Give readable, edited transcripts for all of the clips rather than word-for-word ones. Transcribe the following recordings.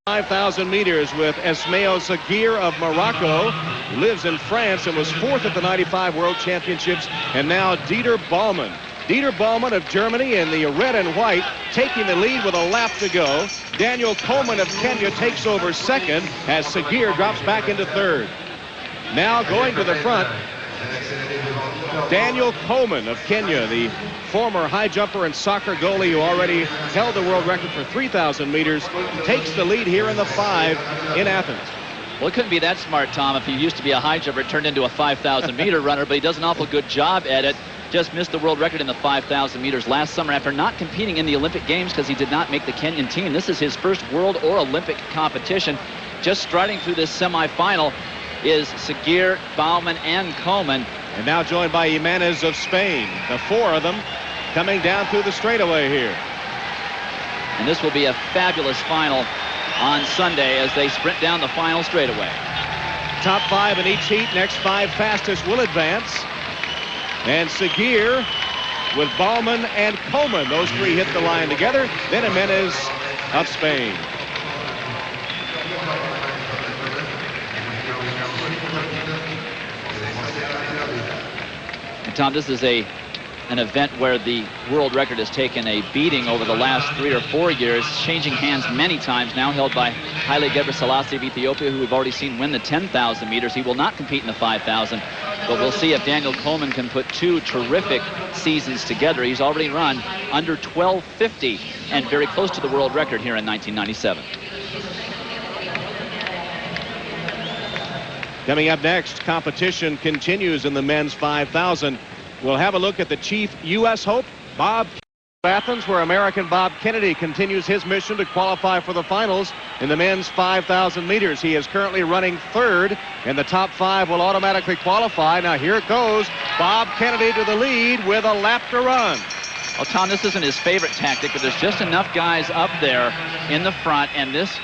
5,000 meters with Ismail Zagir of Morocco, who lives in France and was fourth at the 95 World Championships, and now Dieter Baumann. Dieter Baumann of Germany in the red and white, taking the lead with a lap to go. Daniel Komen of Kenya takes over second as Zagir drops back into third. Now going to the front, Daniel Komen of Kenya, the former high jumper and soccer goalie who already held the world record for 3,000 meters, takes the lead here in the 5 in Athens. Well, it couldn't be that smart, Tom, if he used to be a high jumper, turned into a 5,000 meter runner, but he does an awful good job at it. Just missed the world record in the 5,000 meters last summer after not competing in the Olympic Games because he did not make the Kenyan team. This is his first world or Olympic competition. Just striding through this semifinal is Zagir, Baumann, and Komen. And now joined by Jimenez of Spain. The 4 of them coming down through the straightaway here. And this will be a fabulous final on Sunday as they sprint down the final straightaway. Top 5 in each heat. Next 5 fastest will advance. And Zagir with Baumann and Komen. Those 3 hit the line together. Then Jimenez of Spain. And Tom, this is an event where the world record has taken a beating over the last 3 or 4 years, changing hands many times, now held by Haile Gebrselassie of Ethiopia, who we've already seen win the 10,000 meters. He will not compete in the 5,000, but we'll see if Daniel Komen can put 2 terrific seasons together. He's already run under 12:50 and very close to the world record here in 1997. Coming up next, competition continues in the men's 5,000. We'll have a look at the chief U.S. hope, Bob Athens, where American Bob Kennedy continues his mission to qualify for the finals in the men's 5,000 meters. He is currently running third, and the top 5 will automatically qualify. Now here it goes. Bob Kennedy to the lead with a lap to run. Well, Tom, this isn't his favorite tactic, but there's just enough guys up there in the front, and this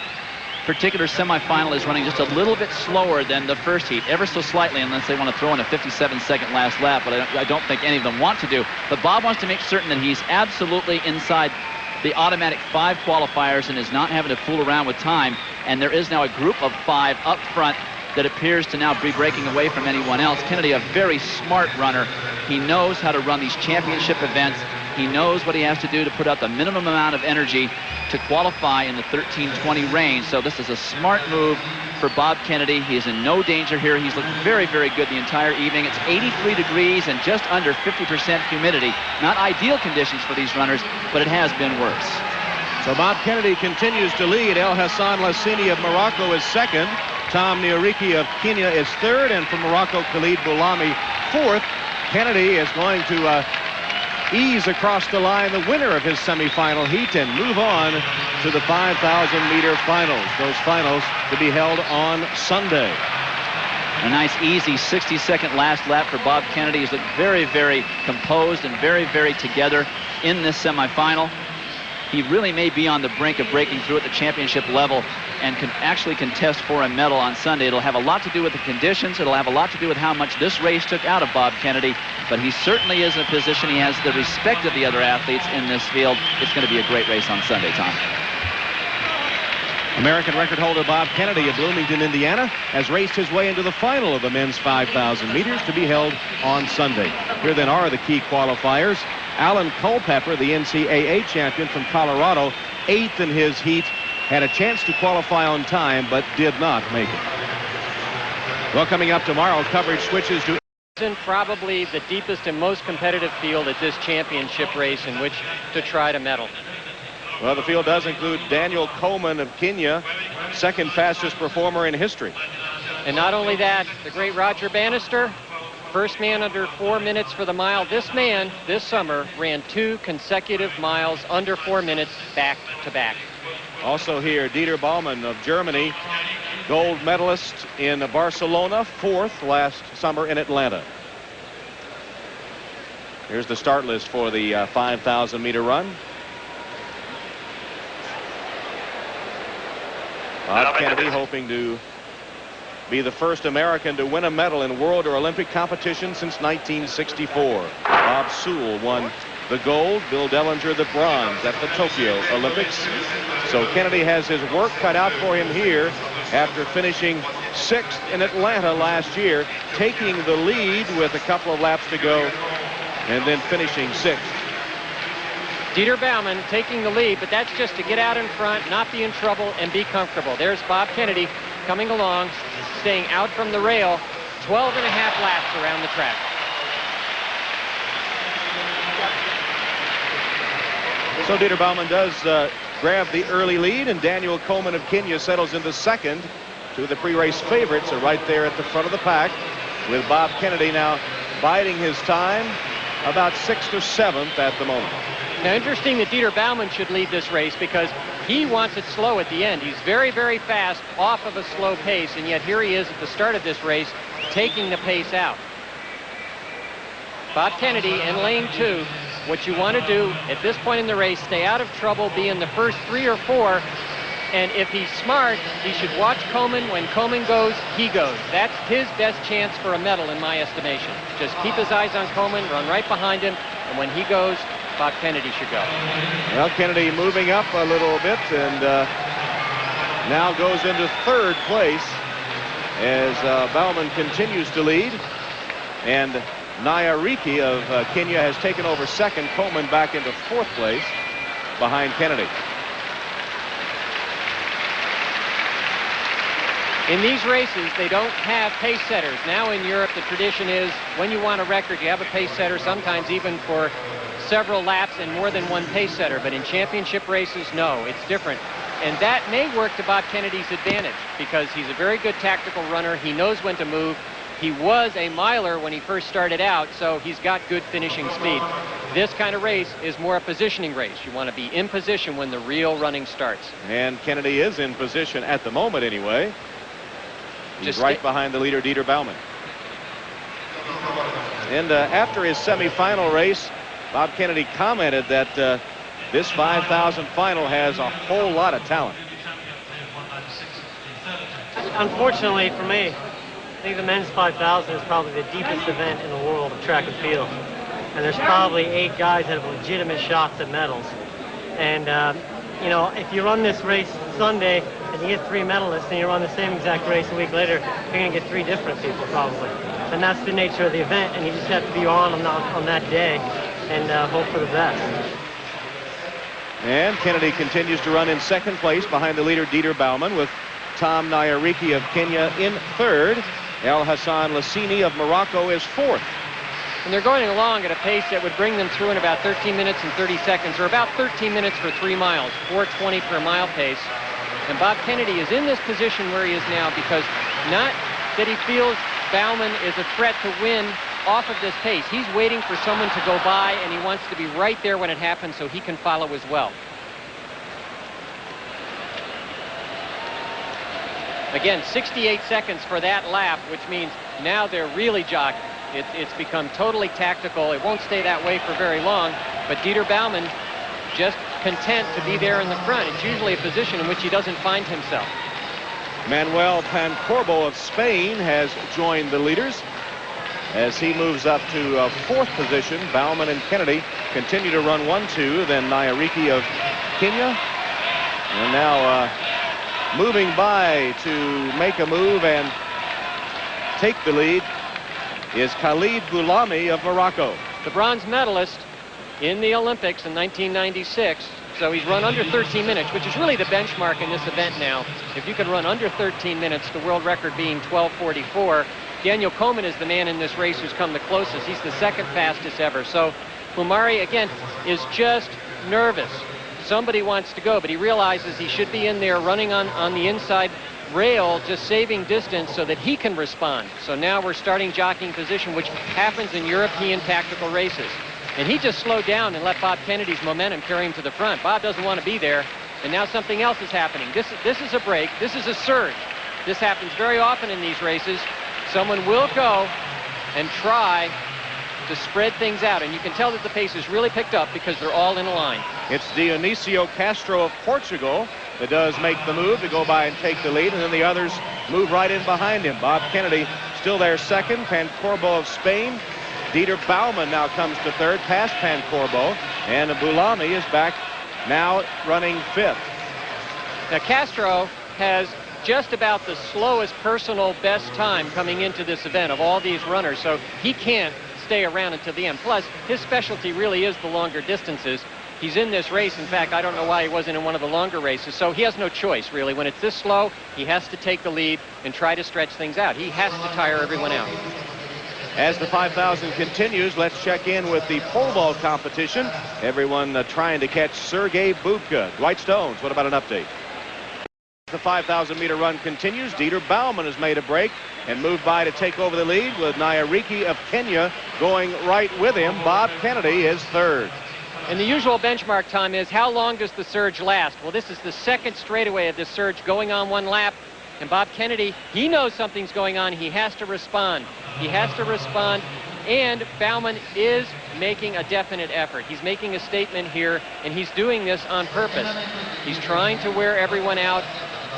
particular semifinal is running just a little bit slower than the first heat, ever so slightly, unless they want to throw in a 57-second last lap, but I don't think any of them want to do. But Bob wants to make certain that he's absolutely inside the automatic 5 qualifiers and is not having to fool around with time. And there is now a group of 5 up front that appears to now be breaking away from anyone else. Kennedy, a very smart runner. He knows how to run these championship events. He knows what he has to do to put out the minimum amount of energy to qualify in the 13:20 range. So this is a smart move for Bob Kennedy. He is in no danger here. He's looked very, very good the entire evening. It's 83 degrees and just under 50% humidity. Not ideal conditions for these runners, but it has been worse. So Bob Kennedy continues to lead. El Hassan Lassini of Morocco is second. Tom Nioriki of Kenya is third, and from Morocco, Khalid Boulami fourth. Kennedy is going to ease across the line, the winner of his semifinal heat, and move on to the 5,000-meter finals. Those finals to be held on Sunday. A nice, easy 60-second last lap for Bob Kennedy. He's looked very, very composed and very, very together in this semifinal. He really may be on the brink of breaking through at the championship level and can actually contest for a medal on Sunday. It'll have a lot to do with the conditions. It'll have a lot to do with how much this race took out of Bob Kennedy. But he certainly is in a position. He has the respect of the other athletes in this field. It's going to be a great race on Sunday, Tom. American record holder Bob Kennedy of Bloomington, Indiana, has raced his way into the final of the men's 5,000 meters to be held on Sunday. Here then are the key qualifiers. Alan Culpepper, the NCAA champion from Colorado, 8th in his heat, had a chance to qualify on time, but did not make it. Well, coming up tomorrow, coverage switches to probably the deepest and most competitive field at this championship race in which to try to medal. Well, the field does include Daniel Komen of Kenya, second fastest performer in history. And not only that, the great Roger Bannister, first man under 4 minutes for the mile. This man, this summer, ran 2 consecutive miles under 4 minutes back to back. Also here, Dieter Baumann of Germany, gold medalist in Barcelona, 4th last summer in Atlanta. Here's the start list for the 5,000-meter run. Bob Kennedy hoping to be the first American to win a medal in world or Olympic competition since 1964. Bob Sewell won the gold, Bill Dellinger the bronze at the Tokyo Olympics. So Kennedy has his work cut out for him here after finishing 6th in Atlanta last year, taking the lead with a couple of laps to go and then finishing 6th. Dieter Baumann taking the lead, but that's just to get out in front, not be in trouble, and be comfortable. There's Bob Kennedy coming along, staying out from the rail, 12 and a half laps around the track. So Dieter Baumann does grab the early lead, and Daniel Komen of Kenya settles into second. Two of the pre-race favorites are right there at the front of the pack, with Bob Kennedy now biding his time, about 6th or 7th at the moment. Now, interesting that Dieter Baumann should lead this race because he wants it slow at the end. He's very, very fast off of a slow pace, and yet here he is at the start of this race taking the pace out. Bob Kennedy in lane 2. What you want to do at this point in the race, stay out of trouble, be in the first 3 or 4, and if he's smart, he should watch Komen. When Komen goes, he goes. That's his best chance for a medal in my estimation. Just keep his eyes on Komen, run right behind him, and when he goes, Bob Kennedy should go. Well, Kennedy moving up a little bit and now goes into 3rd place as Baumann continues to lead. And Nyariki of Kenya has taken over 2nd. Komen back into 4th place behind Kennedy. In these races, they don't have pace setters. Now in Europe, the tradition is when you want a record, you have a pace setter, sometimes even for several laps and more than one pace setter. But in championship races, no, it's different. And that may work to Bob Kennedy's advantage because he's a very good tactical runner. He knows when to move. He was a miler when he first started out, so he's got good finishing speed. This kind of race is more a positioning race. You want to be in position when the real running starts. And Kennedy is in position at the moment anyway. He's Just right behind the leader, Dieter Baumann. And after his semifinal race, Bob Kennedy commented that this 5,000 final has a whole lot of talent. Unfortunately for me, I think the men's 5,000 is probably the deepest event in the world of track and field. And there's probably 8 guys that have legitimate shots at medals. And, you know, if you run this race Sunday and you get 3 medalists and you run the same exact race a week later, you're going to get 3 different people probably. And that's the nature of the event, and you just have to be on that day and hope for the best. And Kennedy continues to run in 2nd place behind the leader, Dieter Baumann, with Tom Nyariki of Kenya in 3rd. El Hassan Lassini of Morocco is 4th. And they're going along at a pace that would bring them through in about 13 minutes and 30 seconds, or about 13 minutes for 3 miles, 4:20 per mile pace. And Bob Kennedy is in this position where he is now because not that he feels Baumann is a threat to win off of this pace. He's waiting for someone to go by, and he wants to be right there when it happens so he can follow as well. Again, 68 seconds for that lap, which means now they're really jockeying. It's become totally tactical. It won't stay that way for very long, but Dieter Baumann just content to be there in the front. It's usually a position in which he doesn't find himself. Manuel Pancorbo of Spain has joined the leaders as he moves up to 4th position. Baumann and Kennedy continue to run 1-2. Then Nyariki of Kenya. And now moving by to make a move and take the lead is Khalid Boulami of Morocco. The bronze medalist in the Olympics in 1996. So he's run under 13 minutes, which is really the benchmark in this event now. If you can run under 13 minutes, the world record being 12:44. Daniel Komen is the man in this race who's come the closest. He's the 2nd fastest ever. So Boulami, again, is just nervous. Somebody wants to go, but he realizes he should be in there running on the inside rail, just saving distance so that he can respond. So now we're starting jockeying position, which happens in European tactical races. And he just slowed down and let Bob Kennedy's momentum carry him to the front. Bob doesn't want to be there, and now something else is happening. This is a break. This is a surge. This happens very often in these races. Someone will go and try to spread things out, and you can tell that the pace is really picked up because they're all in a line. It's Dionisio Castro of Portugal that does make the move to go by and take the lead, and then the others move right in behind him. Bob Kennedy still there 2nd. Pancorbo of Spain Dieter Baumann now comes to third, past Pancorbo, and Boulami is back now running fifth. Now Castro has just about the slowest personal best time coming into this event of all these runners, so he can't stay around until the end. Plus, his specialty really is the longer distances. He's in this race. In fact, I don't know why he wasn't in one of the longer races, so he has no choice, really. When it's this slow, he has to take the lead and try to stretch things out. He has to tire everyone out. As the 5,000 continues, let's check in with the pole vault competition. Everyone trying to catch Sergei Bubka. Dwight Stones, what about an update? The 5,000-meter run continues. Dieter Baumann has made a break and moved by to take over the lead, with Nyariki of Kenya going right with him. Bob Kennedy is third. And the usual benchmark time is, how long does the surge last? Well, this is the second straightaway of this surge going on one lap. And Bob Kennedy, he knows something's going on. He has to respond. He has to respond. And Baumann is making a definite effort. He's making a statement here, and he's doing this on purpose. He's trying to wear everyone out.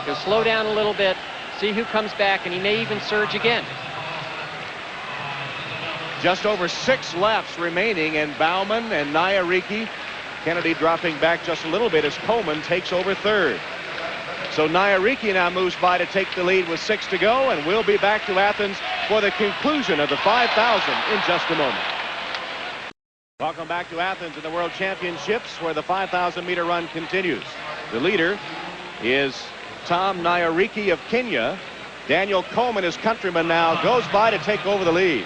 He'll slow down a little bit, see who comes back, and he may even surge again. Just over 6 laps remaining, and Baumann and Nyariki. Kennedy dropping back just a little bit as Komen takes over third. So Nyariki now moves by to take the lead with 6 to go, and we'll be back to Athens for the conclusion of the 5,000 in just a moment. Welcome back to Athens in the World Championships, where the 5,000-meter run continues. The leader is Tom Nyariki of Kenya. Daniel Komen, his countryman, now goes by to take over the lead.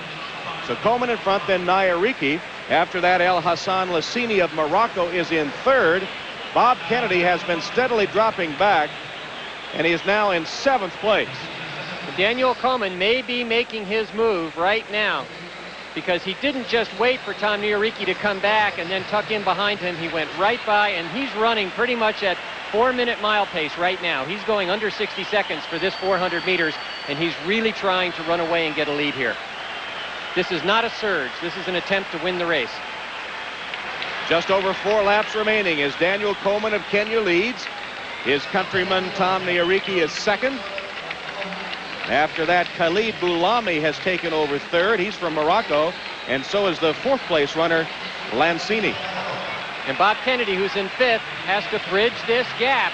So Komen in front, then Nyariki. After that, El Hassan Lassini of Morocco is in third. Bob Kennedy has been steadily dropping back, and he is now in 7th place. Daniel Komen may be making his move right now, because he didn't just wait for Tom Nyariki to come back and then tuck in behind him. He went right by, and he's running pretty much at 4-minute mile pace right now. He's going under 60 seconds for this 400 meters, and he's really trying to run away and get a lead here. This is not a surge. This is an attempt to win the race. Just over 4 laps remaining as Daniel Komen of Kenya leads. His countryman Tom Nyariki is second. After that, Khalid Boulami has taken over third. He's from Morocco, and so is the 4th place runner Lansini. And Bob Kennedy, who's in 5th, has to bridge this gap.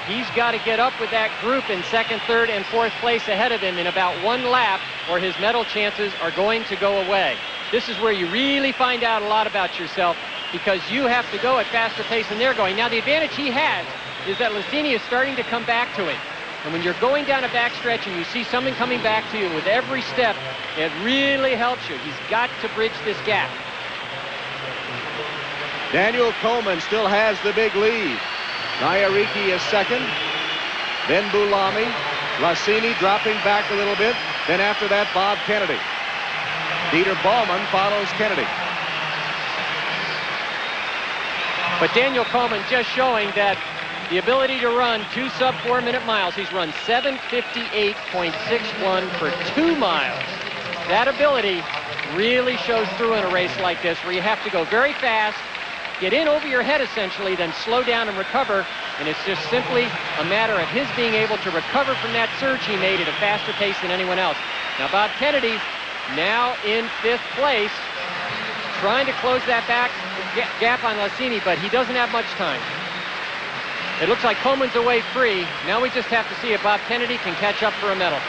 He's got to get up with that group in 2nd, 3rd, and 4th place ahead of him in about 1 lap, or his medal chances are going to go away. This is where you really find out a lot about yourself, because you have to go at faster pace than they're going. Now, the advantage he has is that Lassini is starting to come back to him. And when you're going down a backstretch and you see something coming back to you with every step, it really helps you. He's got to bridge this gap. Daniel Komen still has the big lead. Nyariki is second. Then Boulami. Lassini dropping back a little bit. Then after that, Bob Kennedy. Dieter Baumann follows Kennedy. But Daniel Komen just showing that the ability to run 2 sub-4-minute miles. He's run 7:58.61 for 2 miles. That ability really shows through in a race like this, where you have to go very fast, get in over your head essentially, then slow down and recover. And it's just simply a matter of his being able to recover from that surge he made at a faster pace than anyone else. Now Bob Kennedy now in 5th place, trying to close that gap on Lassini, but he doesn't have much time. It looks like Komen's away free. Now we just have to see if Bob Kennedy can catch up for a medal.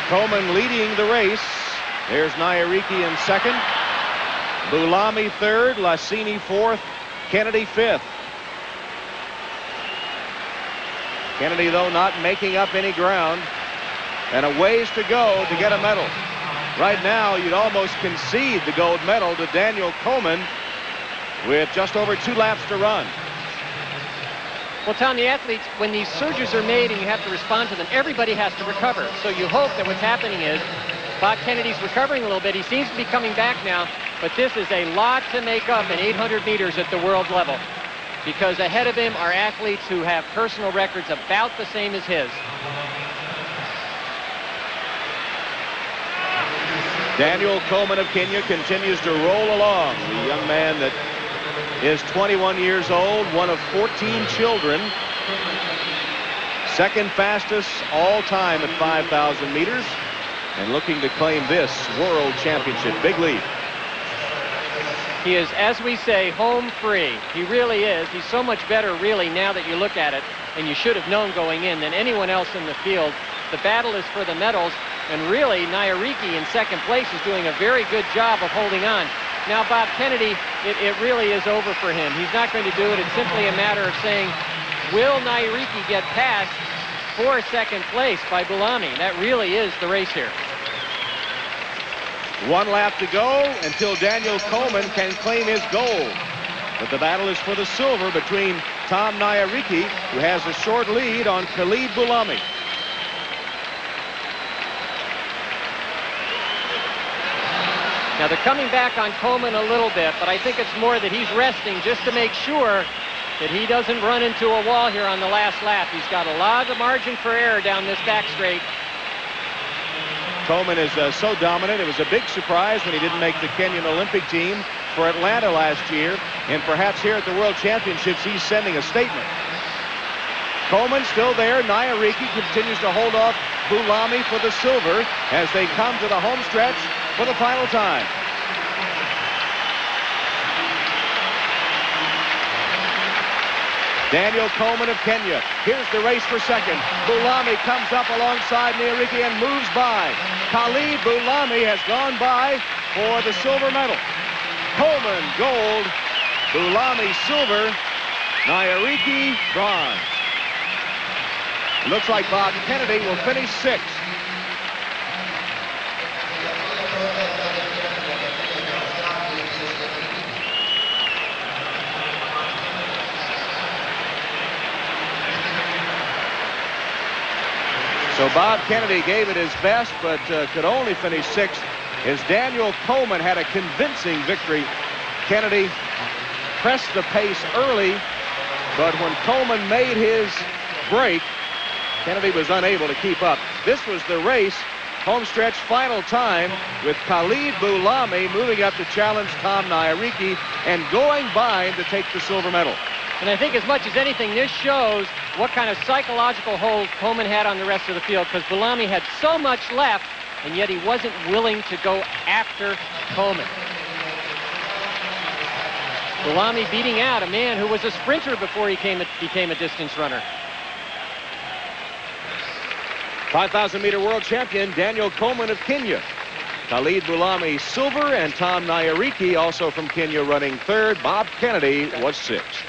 Komen leading the race. There's Nyariki in 2nd. Boulami 3rd. Lassini 4th. Kennedy 5th. Kennedy, though, not making up any ground. And a ways to go to get a medal. Right now, you'd almost concede the gold medal to Daniel Komen with just over 2 laps to run. Well, Tom, the athletes, when these surges are made and you have to respond to them, everybody has to recover. So you hope that what's happening is Bob Kennedy's recovering a little bit. He seems to be coming back now, but this is a lot to make up in 800 meters at the world level, because ahead of him are athletes who have personal records about the same as his. Daniel Komen of Kenya continues to roll along. The young man that is 21 years old, one of 14 children. Second fastest all time at 5,000 meters. and looking to claim this world championship. Big lead. He is, as we say, home free. He really is. He's so much better, really, now that you look at it, and you should have known going in, than anyone else in the field. The battle is for the medals, and really, Nairiki in second place is doing a very good job of holding on. Now, Bob Kennedy, it really is over for him. He's not going to do it. It's simply a matter of saying, will Nairiki get past for second place by Boulami? That really is the race here. 1 lap to go until Daniel Komen can claim his gold. But the battle is for the silver between Tom Nairiki, who has a short lead on Khalid Boulami. Now they're coming back on Komen a little bit, but I think it's more that he's resting just to make sure that he doesn't run into a wall here on the last lap. He's got a lot of margin for error down this back straight. Komen is so dominant. It was a big surprise when he didn't make the Kenyan Olympic team for Atlanta last year. And perhaps here at the World Championships, he's sending a statement. Komen still there. Nairiki continues to hold off Boulami for the silver as they come to the home stretch for the final time. Daniel Komen of Kenya. Here's the race for second. Boulami comes up alongside Nairiki and moves by. Khalid Boulami has gone by for the silver medal. Komen gold, Boulami silver, Nairiki bronze. It looks like Bob Kennedy will finish 6th. So Bob Kennedy gave it his best, but could only finish 6th as Daniel Komen had a convincing victory. Kennedy pressed the pace early, but when Komen made his break, Kennedy was unable to keep up. This was the race, homestretch final time, with Khalid Boulami moving up to challenge Tom Nairiki and going by him to take the silver medal. And I think as much as anything, this shows what kind of psychological hold Komen had on the rest of the field, because Boulami had so much left, and yet he wasn't willing to go after Komen. Boulami beating out a man who was a sprinter before he became a distance runner. 5,000-meter world champion Daniel Komen of Kenya. Khalid Boulami silver, and Tom Nairiki, also from Kenya, running 3rd. Bob Kennedy was 6th.